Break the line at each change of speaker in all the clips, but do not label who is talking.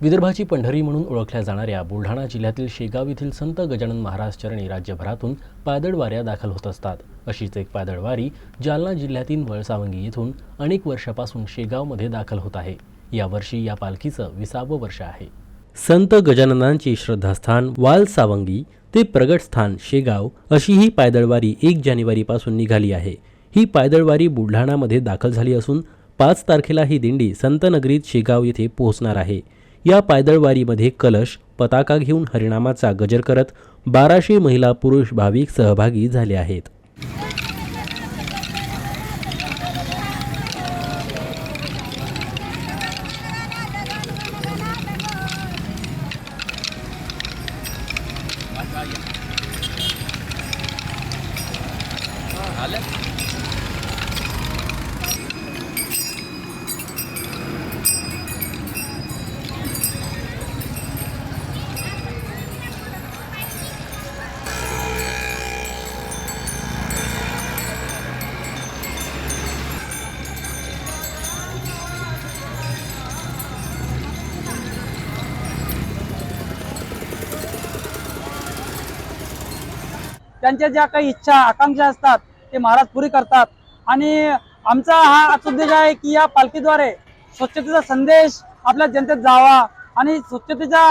विदर्भाची पंढरी म्हणून ओळखल्या जाणाऱ्या बुलढाणा जिल्ह्यातील शेगाव येथील संत गजानन महाराज चरणी राज्यभरातून पायदळ वाऱ्या दाखल होत असतात। अशीच एक पायदळ वारी जालना जिल्ह्यातील वळसावंगी येथून अनेक वर्षापासून शेगावमध्ये दाखल होत आहे। यावर्षी या पालखीचं 20वं वर्ष आहे। संत गजाननांचे श्रद्धास्थान वालसावंगी ते प्रगटस्थान शेगाव अशी ही पायदळवारी 1 जानेवारीपासून निघाली आहे। ही पायदळवारी बुलढाणामध्ये दाखल झाली असून 5 तारखेला ही दिंडी संतनगरीत शेगाव येथे पोहोचणार आहे। या पायदळवारीमध्ये कलश पताका घेऊन हरिनामाचा गजर करत 1200 महिला पुरुष भाविक सहभागी झाले आहेत।
त्यांच्या ज्या काही इच्छा आकांक्षा असतात ते महाराज पुरी करतात। आणि आमचा हा उद्देश आहे की या पालखीद्वारे स्वच्छतेचा संदेश आपल्या जनतेत जावा आणि स्वच्छतेचा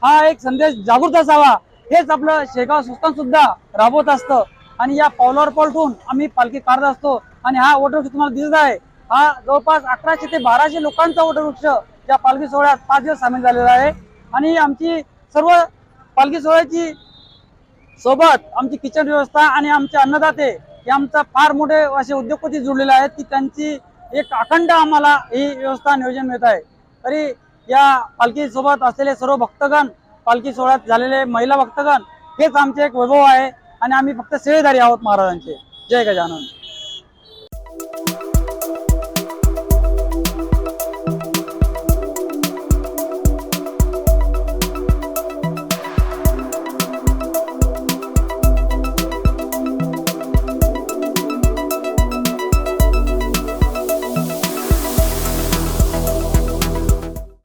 हा एक संदेश जागृत असावा, हेच आपलं शेगाव संस्थान सुद्धा राबवत असतं। आणि या पावलावर पाऊल ठेवून आम्ही पालखी काढत असतो। आणि हा वटवृक्ष तुम्हाला दिसत आहे, हा जवळपास 1100 ते 1200 लोकांचा वटवृक्ष या पालखी सोहळ्यात 5 दिवस सामील झालेला आहे। आणि आमची सर्व पालखी सोहळ्याची सोबत आमची किचन व्यवस्था आणि आमचे अन्नदाते हे आमचा फार मोठे असे उद्योगपती जुळलेले आहेत की त्यांची एक अखंड आम्हाला ही व्यवस्था नियोजन मिळत आहे। तरी या पालखी सोबत असलेले सर्व भक्तगण, पालखी सोहळ्यात झालेले महिला भक्तगण हेच आमचे एक वैभव आहे आणि आम्ही फक्त सेवेदारी आहोत महाराजांचे। जय गजानन।